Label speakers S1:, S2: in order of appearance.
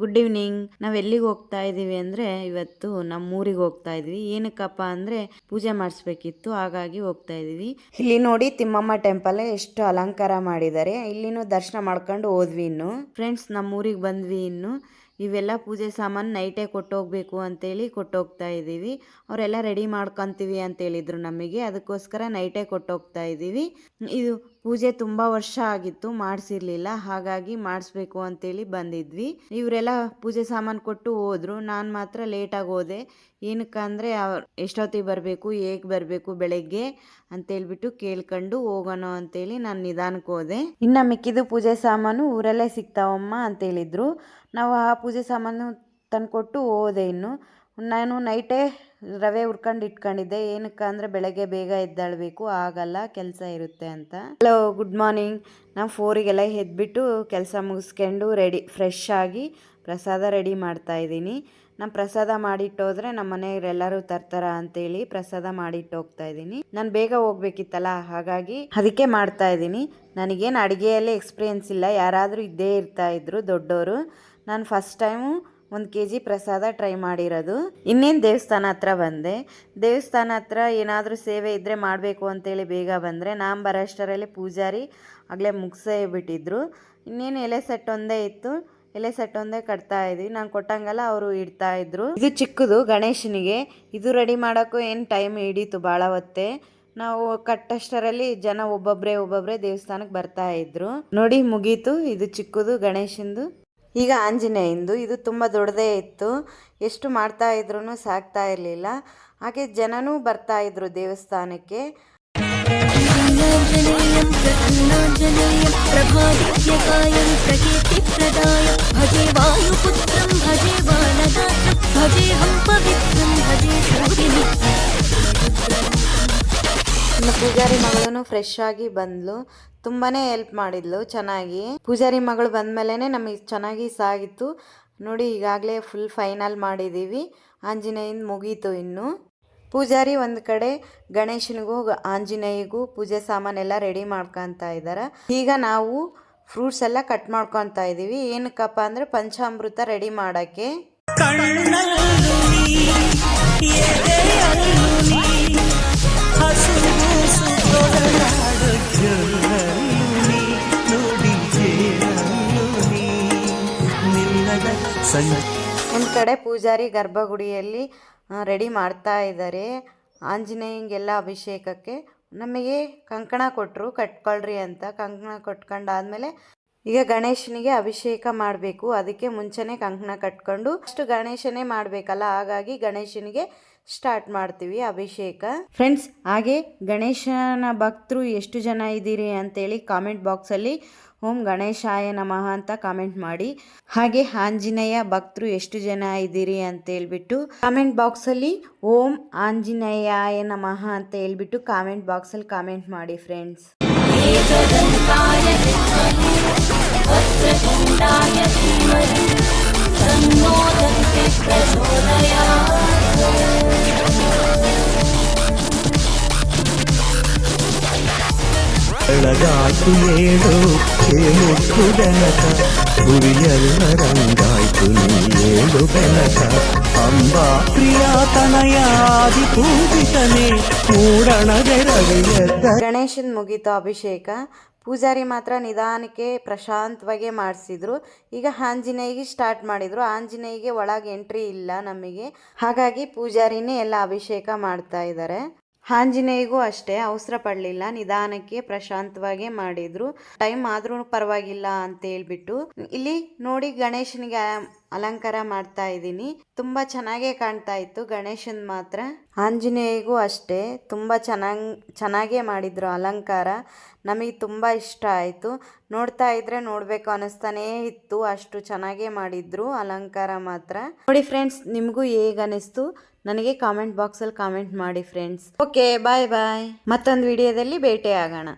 S1: Good evening. ನಾವ್ ಎಲ್ಲಿಗೆ ಹೋಗ್ತಾ ಇದೀವಿ ಅಂದ್ರೆ ಇವತ್ತು ನಮ್ಮ ಊರಿಗೆ ಹೋಗ್ತಾ ಇದ್ವಿ. ಏನಕ್ಕಪ್ಪ ಅಂದ್ರೆ ಪೂಜೆ ಮಾಡಿಸ್ಬೇಕಿತ್ತು, ಹಾಗಾಗಿ ಹೋಗ್ತಾ ಇದೀವಿ. ಇಲ್ಲಿ ನೋಡಿ ತಿಮ್ಮಮ್ಮ ಟೆಂಪಲ್ ಎಷ್ಟು ಅಲಂಕಾರ ಮಾಡಿದ್ದಾರೆ. ಇಲ್ಲಿನೂ ದರ್ಶನ ಮಾಡ್ಕೊಂಡು ಹೋದ್ವಿ. ಇನ್ನು ಫ್ರೆಂಡ್ಸ್ ನಮ್ಮ ಊರಿಗೆ ಬಂದ್ವಿ. ಇನ್ನು ಇವೆಲ್ಲ ಪೂಜೆ ಸಾಮಾನು ನೈಟೇ ಕೊಟ್ಟೋಗ್ಬೇಕು ಅಂತೇಳಿ ಕೊಟ್ಟೋಗ್ತಾ ಇದ್ದೀವಿ. ಅವರೆಲ್ಲ ರೆಡಿ ಮಾಡ್ಕೊಂತೀವಿ ಅಂತ ಹೇಳಿದ್ರು ನಮಗೆ, ಅದಕ್ಕೋಸ್ಕರ ನೈಟೇ ಕೊಟ್ಟೋಗ್ತಾ ಇದ್ದೀವಿ. ಇದು ಪೂಜೆ ತುಂಬಾ ವರ್ಷ ಆಗಿತ್ತು, ಮಾಡಿಸಿರ್ಲಿಲ್ಲ, ಹಾಗಾಗಿ ಮಾಡಿಸ್ಬೇಕು ಅಂತೇಳಿ ಬಂದಿದ್ವಿ. ಇವರೆಲ್ಲ ಪೂಜೆ ಸಾಮಾನು ಕೊಟ್ಟು ಹೋದ್ರು, ನಾನು ಮಾತ್ರ ಲೇಟಾಗಿ ಹೋದೆ. ಏನಕ್ಕಂದ್ರೆ ಎಷ್ಟೊತ್ತಿಗೆ ಬರಬೇಕು, ಹೇಗೆ ಬರಬೇಕು ಬೆಳಗ್ಗೆ ಅಂತೇಳ್ಬಿಟ್ಟು ಕೇಳ್ಕೊಂಡು ಹೋಗೋಣ ಅಂತೇಳಿ ನಾನು ನಿಧಾನಕ್ಕೆ ಹೋದೆ. ಇನ್ನು ಮಿಕ್ಕಿದು ಪೂಜೆ ಸಾಮಾನು ಊರಲ್ಲೇ ಸಿಗ್ತಾವಮ್ಮ ಅಂತೇಳಿದ್ರು. ನಾವು ಆ ಪೂಜೆ ಸಾಮಾನು ತಂದುಕೊಟ್ಟು ಹೋದೆ. ಇನ್ನು ನಾನು ನೈಟೇ ರವೆ ಹುರ್ಕೊಂಡು ಇಟ್ಕೊಂಡಿದ್ದೆ. ಏನಕ್ಕೆ ಅಂದರೆ ಬೆಳಗ್ಗೆ ಬೇಗ ಎದ್ದಾಳಬೇಕು, ಆಗಲ್ಲ, ಕೆಲಸ ಇರುತ್ತೆ ಅಂತ. Hello, good morning. ನಾನು 4ಗೆಲ್ಲ ಎದ್ಬಿಟ್ಟು ಕೆಲಸ ಮುಗಿಸ್ಕೊಂಡು ಫ್ರೆಶ್ ಆಗಿ ಪ್ರಸಾದ ರೆಡಿ ಮಾಡ್ತಾ ಇದ್ದೀನಿ. ನಾನು ಪ್ರಸಾದ ಮಾಡಿಟ್ಟೋದ್ರೆ ನಮ್ಮ ಮನೆಯವರೆಲ್ಲರೂ ತರ್ತಾರ ಅಂತೇಳಿ ಪ್ರಸಾದ ಮಾಡಿಟ್ಟು ಹೋಗ್ತಾ ಇದ್ದೀನಿ. ನಾನು ಬೇಗ ಹೋಗ್ಬೇಕಿತ್ತಲ್ಲ, ಹಾಗಾಗಿ ಅದಕ್ಕೆ ಮಾಡ್ತಾ ಇದ್ದೀನಿ. ನನಗೇನು ಅಡುಗೆಯಲ್ಲೇ ಎಕ್ಸ್ಪೀರಿಯೆನ್ಸ್ ಇಲ್ಲ, ಯಾರಾದರೂ ಇದ್ದೇ ಇರ್ತಾ ಇದ್ರು ದೊಡ್ಡವರು. ನಾನು ಫಸ್ಟ್ ಟೈಮು 1 kg ಪ್ರಸಾದ ಟ್ರೈ ಮಾಡಿರೋದು. ಇನ್ನೇನು ದೇವಸ್ಥಾನ ಹತ್ರ ಬಂದೆ. ದೇವಸ್ಥಾನ ಹತ್ರ ಏನಾದರೂ ಸೇವೆ ಇದ್ದರೆ ಮಾಡಬೇಕು ಅಂತೇಳಿ ಬೇಗ ಬಂದರೆ, ನಾನು ಬರೋಷ್ಟರಲ್ಲಿ ಪೂಜಾರಿ ಆಗಲೇ ಮುಗಿಸೇ ಬಿಟ್ಟಿದ್ರು. ಇನ್ನೇನು ಎಲೆ ಸೆಟ್ ಒಂದೇ ಇತ್ತು, ಎಲೆ ಸೆಟ್ ಒಂದೇ ಕಟ್ತಾ ಇದ್ವಿ. ನಾನು ಕೊಟ್ಟಂಗೆಲ್ಲ ಅವರು ಇಡ್ತಾ ಇದ್ರು. ಇದು ಚಿಕ್ಕದು ಗಣೇಶನಿಗೆ. ಇದು ರೆಡಿ ಮಾಡೋಕ್ಕೂ ಏನು ಟೈಮ್ ಹಿಡೀತು, ಭಾಳ ಹೊತ್ತೆ. ನಾವು ಕಟ್ಟಷ್ಟರಲ್ಲಿ ಜನ ಒಬ್ಬೊಬ್ಬರೇ ದೇವಸ್ಥಾನಕ್ಕೆ ಬರ್ತಾ ಇದ್ರು. ನೋಡಿ ಮುಗೀತು. ಇದು ಚಿಕ್ಕದು ಗಣೇಶಂದು. ಈಗ ಆಂಜನೇಯಂದು. ಇದು ತುಂಬ ದೊಡ್ಡದೇ ಇತ್ತು, ಎಷ್ಟು ಮಾಡ್ತಾ ಇದ್ರು ಸಾಕ್ತಾ ಇರಲಿಲ್ಲ. ಹಾಗೆ ಜನನೂ ಬರ್ತಾ ಇದ್ರು ದೇವಸ್ಥಾನಕ್ಕೆ. ಪೂಜಾರಿ ಮಗಳೂ ಫ್ರೆಶ್ ಆಗಿ ಬಂದ್ಲು, ತುಂಬಾನೇ ಹೆಲ್ಪ್ ಮಾಡಿದ್ಲು ಚೆನ್ನಾಗಿ. ಪೂಜಾರಿ ಮಗಳು ಬಂದ್ಮೇಲೆ ನಮಗೆ ಚೆನ್ನಾಗಿ ಸಾಗಿತ್ತು. ನೋಡಿ ಈಗಾಗಲೇ ಫುಲ್ ಫೈನಲ್ ಮಾಡಿದ್ದೀವಿ. ಆಂಜನೇಯಂದು ಮುಗೀತು. ಇನ್ನು ಪೂಜಾರಿ ಒಂದು ಕಡೆ ಗಣೇಶನಿಗೂ ಆಂಜನೇಯಿಗೂ ಪೂಜೆ ಸಾಮಾನೆಲ್ಲ ರೆಡಿ ಮಾಡ್ಕೊತಾ ಇದ್ದಾರೆ. ಈಗ ನಾವು ಫ್ರೂಟ್ಸ್ ಎಲ್ಲ ಕಟ್ ಮಾಡ್ಕೊತಾ ಇದ್ದೀವಿ. ಏನಕ್ಕಪ್ಪ ಅಂದರೆ ಪಂಚಾಮೃತ ರೆಡಿ ಮಾಡೋಕ್ಕೆ. ಒಂದು ಕಡೆ ಪೂಜಾರಿ ಗರ್ಭಗುಡಿಯಲ್ಲಿ ರೆಡಿ ಮಾಡ್ತಾ ಇದ್ದಾರೆ ಆಂಜನೇಯಂಗೆಲ್ಲ ಅಭಿಷೇಕಕ್ಕೆ. ನಮಗೆ ಕಂಕಣ ಕೊಟ್ಟರು, ಕಟ್ಕೊಳ್ರಿ ಅಂತ. ಕಂಕಣ ಕೊಟ್ಕೊಂಡಾದ್ಮೇಲೆ ಈಗ ಗಣೇಶನಿಗೆ ಅಭಿಷೇಕ ಮಾಡಬೇಕು. ಅದಕ್ಕೆ ಮುಂಚೆನೇ ಕಂಕಣ ಕಟ್ಕೊಂಡು ಅಷ್ಟು ಗಣೇಶನೇ ಮಾಡಬೇಕಲ್ಲ, ಹಾಗಾಗಿ ಗಣೇಶನಿಗೆ ಸ್ಟಾರ್ಟ್ ಮಾಡ್ತೀವಿ ಅಭಿಷೇಕ. ಫ್ರೆಂಡ್ಸ್, ಹಾಗೆ ಗಣೇಶನ ಭಕ್ತರು ಎಷ್ಟು ಜನ ಇದ್ದೀರಿ ಅಂತೇಳಿ ಕಾಮೆಂಟ್ ಬಾಕ್ಸಲ್ಲಿ ಓಂ ಗಣೇಶಾಯ ನಮಃ ಅಂತ ಕಾಮೆಂಟ್ ಮಾಡಿ. ಹಾಗೆ ಆಂಜನೇಯ ಭಕ್ತರು ಎಷ್ಟು ಜನ ಇದ್ದೀರಿ ಅಂತ ಹೇಳ್ಬಿಟ್ಟು ಕಾಮೆಂಟ್ ಬಾಕ್ಸಲ್ಲಿ ಓಂ ಆಂಜನೇಯಾಯ ನಮಃ ಅಂತ ಹೇಳ್ಬಿಟ್ಟು ಕಾಮೆಂಟ್ ಬಾಕ್ಸಲ್ಲಿ ಕಾಮೆಂಟ್ ಮಾಡಿ ಫ್ರೆಂಡ್ಸ್.
S2: ಬೆಳಗಾಯ್ತು ಏಳು ಮುಕ್ಕು ಬೆಳಕ, ಗುರಿಯಲ್ಲ ರಂಗಾಯ್ತು ನೀಳು ಬೆಳಕ. ಅಂಬಾ ಪ್ರಿಯಾತನಯಾದಿ ಪೂಜಿತನೇ ಮೂಡಣದೆರವಿಯದ್ದ.
S1: ಗಣೇಶನ್ ಮುಗೀತು ಅಭಿಷೇಕ. ಪೂಜಾರಿ ಮಾತ್ರ ನಿಧಾನಕ್ಕೆ ಪ್ರಶಾಂತವಾಗಿ ಮಾಡಿಸಿದ್ರು. ಈಗ ಆಂಜನೇಯಿಗೆ ಸ್ಟಾರ್ಟ್ ಮಾಡಿದ್ರು. ಆಂಜನೇಯಿಗೆ ಒಳಗೆ ಎಂಟ್ರಿ ಇಲ್ಲ ನಮಗೆ, ಹಾಗಾಗಿ ಪೂಜಾರಿನೇ ಎಲ್ಲ ಅಭಿಷೇಕ ಮಾಡ್ತಾ ಇದ್ದಾರೆ. ಆಂಜನೇಯಿಗೂ ಅಷ್ಟೇ ಅವಸರ ಪಡಲಿಲ್ಲ, ನಿಧಾನಕ್ಕೆ ಪ್ರಶಾಂತವಾಗಿ ಮಾಡಿದ್ರು. ಟೈಮ್ ಆದ್ರೂ ಪರವಾಗಿಲ್ಲ ಅಂತ ಹೇಳ್ಬಿಟ್ಟು ಇಲ್ಲಿ ನೋಡಿ ಗಣೇಶನಿಗೆ ಅಲಂಕಾರ ಮಾಡ್ತಾ ಇದ್ದೀನಿ. ತುಂಬಾ ಚೆನ್ನಾಗೇ ಕಾಣ್ತಾ ಇತ್ತು ಗಣೇಶನ್ ಮಾತ್ರ. ಆಂಜನೇಯಿಗೂ ಅಷ್ಟೇ ತುಂಬಾ ಚೆನ್ನಾಗೇ ಮಾಡಿದ್ರು ಅಲಂಕಾರ. ನಮಗೆ ತುಂಬಾ ಇಷ್ಟ ಆಯಿತು. ನೋಡ್ತಾ ಇದ್ರೆ ನೋಡ್ಬೇಕು ಅನಿಸ್ತಾನೇ ಇತ್ತು, ಅಷ್ಟು ಚೆನ್ನಾಗೇ ಮಾಡಿದ್ರು ಅಲಂಕಾರ ಮಾತ್ರ. ನೋಡಿ ಫ್ರೆಂಡ್ಸ್, ನಿಮಗೂ ಹೇಗೆ ಅನಿಸ್ತು ನನಗೆ ಕಾಮೆಂಟ್ ಬಾಕ್ಸಲ್ಲಿ ಕಾಮೆಂಟ್ ಮಾಡಿ ಫ್ರೆಂಡ್ಸ್. ಓಕೆ, ಬಾಯ್ ಬಾಯ್. ಮತ್ತೊಂದು ವಿಡಿಯೋದಲ್ಲಿ ಭೇಟಿ ಆಗೋಣ.